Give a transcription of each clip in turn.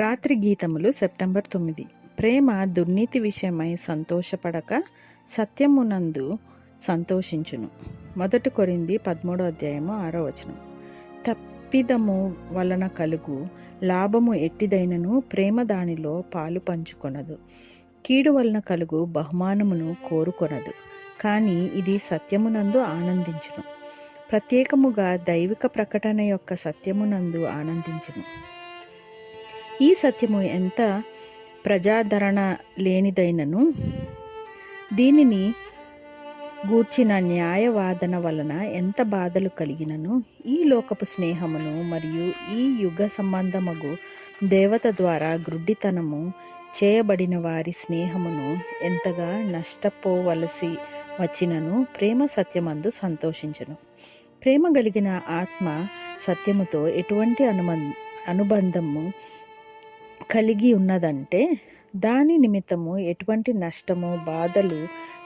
రాత్రి గీతములు సెప్టెంబర్ 9. ప్రేమ దుర్నీతి విషయమై సంతోషపడక సత్యమునందు సంతోషించును. 1 కొరింథీ 13:6. తప్పిదము వలన కలుగు లాభము ఎట్టిదైనను ప్రేమ దానిలో పాలు పంచుకొనదు. కీడు వలన కలుగు బహుమానమును కోరుకొనదు, కానీ ఇది సత్యమునందు ఆనందించును. ప్రత్యేకముగా దైవిక ప్రకటన యొక్క సత్యమునందు ఆనందించును. ఈ సత్యము ఎంత ప్రజాదరణ లేనిదైనను దీనిని గూర్చిన న్యాయవాదన వలన ఎంత బాధలు కలిగినను ఈ లోకపు స్నేహమును మరియు ఈ యుగ సంబంధమగు దేవత ద్వారా గ్రుడ్డితనము చేయబడిన వారి స్నేహమును ఎంతగా నష్టపోవలసి వచ్చినను ప్రేమ సత్యమందు సంతోషించును. ప్రేమ కలిగిన ఆత్మ సత్యముతో ఎటువంటి అనుబంధము కలిగి ఉన్నదంటే దాని నిమిత్తము ఎటువంటి నష్టము, బాధలు,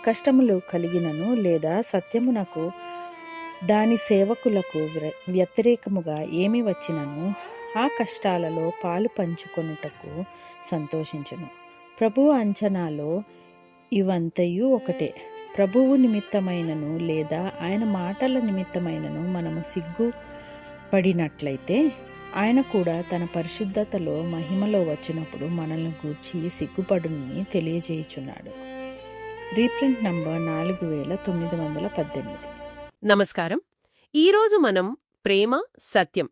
కష్టములు కలిగినను లేదా సత్యమునకు దాని సేవకులకు వ్యతిరేకముగా ఏమి వచ్చినను ఆ కష్టాలలో పాలు పంచుకొనుటకు సంతోషించును. ప్రభువు అంచనాలో ఇవంతయు ఒకటే. ప్రభువు నిమిత్తమైనను లేదా ఆయన మాటల నిమిత్తమైనను మనము సిగ్గుపడినట్లయితే ఆయన కూడా తన పరిశుద్ధతలో మహిమలో వచ్చినప్పుడు మనల్ని గూర్చి సిగ్గుపడునని తెలియజేయుచున్నాడు. Reprint number 4918. నమస్కారం. ఈరోజు మనం ప్రేమ, సత్యం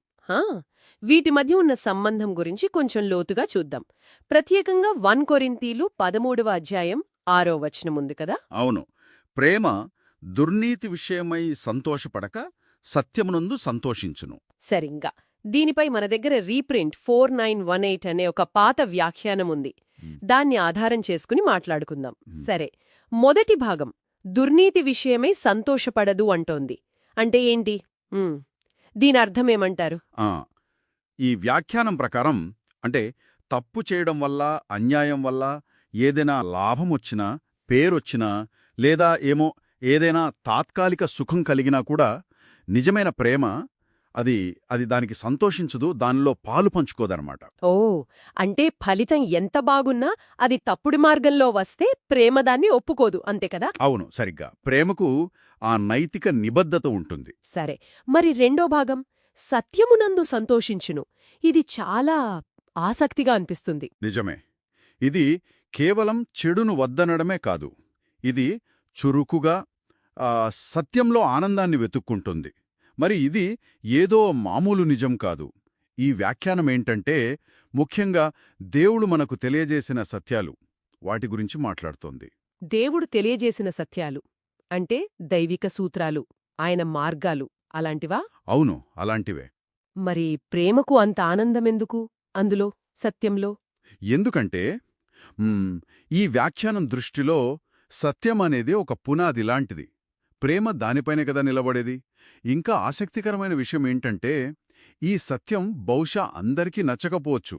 వీటి మధ్య ఉన్న సంబంధం గురించి కొంచెం లోతుగా చూద్దాం. ప్రత్యేకంగా 1 కొరింథీలు 13:6 ఉంది కదా. అవును. ప్రేమ దుర్నీతి విషయమై సంతోషపడక సత్యమునందు సంతోషించును. సరింగా దీనిపై మన దగ్గర రీప్రింట్ 4918 అనే ఒక పాత వ్యాఖ్యానం ఉంది. దాన్ని ఆధారం చేసుకుని మాట్లాడుకుందాం. సరే, మొదటి భాగం దుర్నీతి విషయమై సంతోషపడదు అంటోంది. అంటే ఏంటి? దీని అర్థమేమంటారు? ఈ వ్యాఖ్యానం ప్రకారం అంటే తప్పు చేయడం వల్ల, అన్యాయం వల్ల ఏదైనా లాభమొచ్చినా, పేరొచ్చినా లేదా ఏదైనా తాత్కాలిక సుఖం కలిగినా కూడా నిజమైన ప్రేమ అది దానికి సంతోషించదు, దానిలో పాలు పంచుకోదనమాట. ఓ, అంటే ఫలితం ఎంత బాగున్నా అది తప్పుడు మార్గంలో వస్తే ప్రేమ దాన్ని ఒప్పుకోదు, అంతే కదా? అవును, సరిగ్గా. ప్రేమకు ఆ నైతిక నిబద్ధత ఉంటుంది. సరే, మరి రెండో భాగం సత్యమునందు సంతోషించును. ఇది చాలా ఆసక్తిగా అనిపిస్తుంది. నిజమే. ఇది కేవలం చెడును వద్దనడమే కాదు, ఇది చురుకుగా సత్యంలో ఆనందాన్ని వెతుక్కుంటుంది. మరి ఇది ఏదో మామూలు నిజం కాదు. ఈ వ్యాఖ్యానమేంటంటే ముఖ్యంగా దేవుడు మనకు తెలియజేసిన సత్యాలు, వాటి గురించి మాట్లాడుతోంది. దేవుడు తెలియజేసిన సత్యాలు అంటే దైవిక సూత్రాలు, ఆయన మార్గాలు అలాంటివా? అవును, అలాంటివే. మరి ప్రేమకు అంత ఆనందమెందుకు అందులో, సత్యంలో? ఎందుకంటే ఈ వ్యాఖ్యానం దృష్టిలో సత్యం అనేది ఒక పునాది లాంటిది. ప్రేమ దానిపైనే కదా నిలబడేది. ఇంకా ఆసక్తికరమైన విషయం ఏంటంటే ఈ సత్యం బహుశా అందరికీ నచ్చకపోవచ్చు.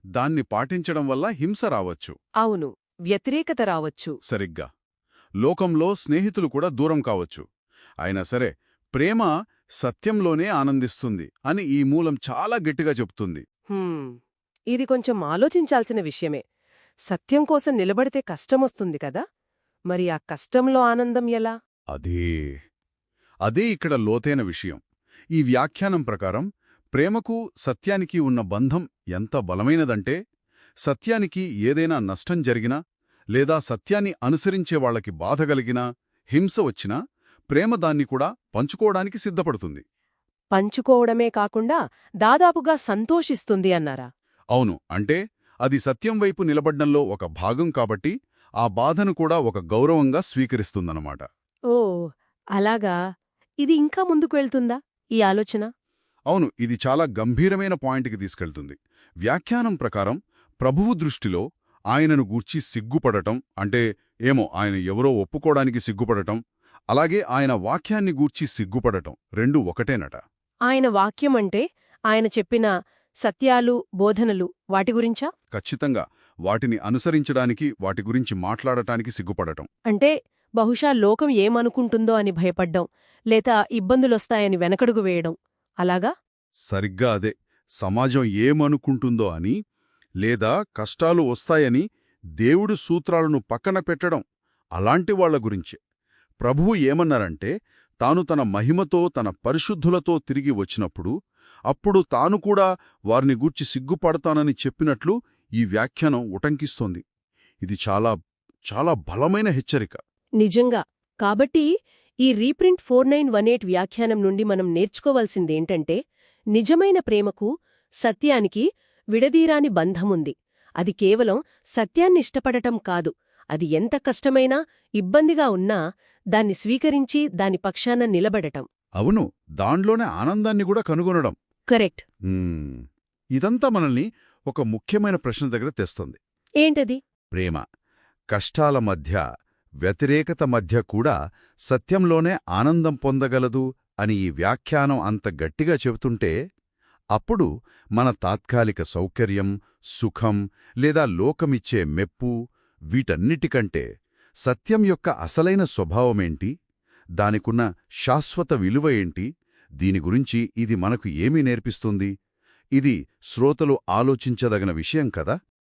దాన్ని పాటించడం వల్ల హింస రావచ్చు. అవును, వ్యతిరేకత రావచ్చు. సరిగ్గా. లోకంలో స్నేహితులు కూడా దూరం కావచ్చు. అయినా సరే ప్రేమ సత్యంలోనే ఆనందిస్తుంది అని ఈ మూలం చాలా గట్టిగా చెప్తుంది. ఇది కొంచెం ఆలోచించాల్సిన విషయమే. సత్యం కోసం నిలబడితే కష్టమొస్తుంది కదా. మరి ఆ కష్టంలో ఆనందం ఎలా? అదే ఇక్కడ లోతైన విషయం. ఈ వ్యాఖ్యానం ప్రకారం ప్రేమకు సత్యానికి ఉన్న బంధం ఎంత బలమైనదంటే సత్యానికి ఏదైనా నష్టం జరిగినా లేదా సత్యాన్ని అనుసరించే వాళ్లకి బాధ కలిగినా, హింస వచ్చినా ప్రేమ దాన్ని కూడా పంచుకోవడానికి సిద్ధపడుతుంది. పంచుకోవడమే కాకుండా దాదాపుగా సంతోషిస్తుంది అన్నారా? అవును, అంటే అది సత్యం వైపు నిలబడ్డంలో ఒక భాగం కాబట్టి ఆ బాధను కూడా ఒక గౌరవంగా స్వీకరిస్తుందన్నమాట. ఓ, అలాగా. ఇది ఇంకా ముందుకు వెళ్తుందా ఈ ఆలోచన? అవును, ఇది చాలా గంభీరమైన పాయింట్కి తీసుకెళ్తుంది. వ్యాఖ్యానం ప్రకారం ప్రభువు దృష్టిలో ఆయనను గూర్చి సిగ్గుపడటం అంటే ఆయన ఎవరో ఒప్పుకోవడానికి సిగ్గుపడటం, అలాగే ఆయన వాక్యాన్ని గూర్చి సిగ్గుపడటం రెండూ ఒకటేనట. ఆయన వాక్యం అంటే ఆయన చెప్పిన సత్యాలు, బోధనలు, వాటి గురించా? ఖచ్చితంగా. వాటిని అనుసరించడానికి, వాటి గురించి మాట్లాడటానికి సిగ్గుపడటం. అంటే బహుశా లోకం ఏమనుకుంటుందో అని భయపడ్డం, లేదా ఇబ్బందులొస్తాయని వెనకడుగు వేయడం, అలాగా? సరిగ్గా అదే. సమాజం ఏమనుకుంటుందో అని, లేదా కష్టాలు వస్తాయని దేవుడి సూత్రాలను పక్కన పెట్టడం అలాంటి వాళ్ల గురించే. ప్రభువు ఏమన్నారంటే, తాను తన మహిమతో తన పరిశుద్ధులతో తిరిగి వచ్చినప్పుడు అప్పుడు తాను కూడా వారిని గూర్చి సిగ్గుపడతానని చెప్పినట్లు ఈ వ్యాఖ్యానం ఉటంకిస్తోంది. ఇది చాలా చాలా బలమైన హెచ్చరిక. నిజంగా. కాబట్టి ఈ రీప్రింట్ 4918 వ్యాఖ్యానం నుండి మనం నేర్చుకోవాల్సిందేంటంటే, నిజమైన ప్రేమకు, సత్యానికి విడదీరాని బంధముంది. అది కేవలం సత్యాన్నిష్టపడటం కాదు, అది ఎంత కష్టమైనా, ఇబ్బందిగా ఉన్నా దాన్ని స్వీకరించి దాని పక్షాన నిలబడటం. అవును, దాంట్లోనే ఆనందాన్ని కూడా కనుగొనడం. కరెక్ట్. ఇదంతా మనల్ని ఒక ముఖ్యమైన ప్రశ్న దగ్గర తెస్తుంది. ఏంటది? ప్రేమ కష్టాల మధ్య, వ్యతిరేకత మధ్య కూడా సత్యంలోనే ఆనందం పొందగలదు అని ఈ వ్యాఖ్యానం అంత గట్టిగా చెబుతుంటే, అప్పుడు మన తాత్కాలిక సౌకర్యం, సుఖం లేదా లోకమిచ్చే మెప్పు, వీటన్నిటికంటే సత్యం యొక్క అసలైన స్వభావమేంటి, దానికున్న శాశ్వత విలువ ఏంటి, దీని గురించి ఇది మనకు ఏమీ నేర్పిస్తుంది? ఇది శ్రోతలు ఆలోచించదగిన విషయం కదా.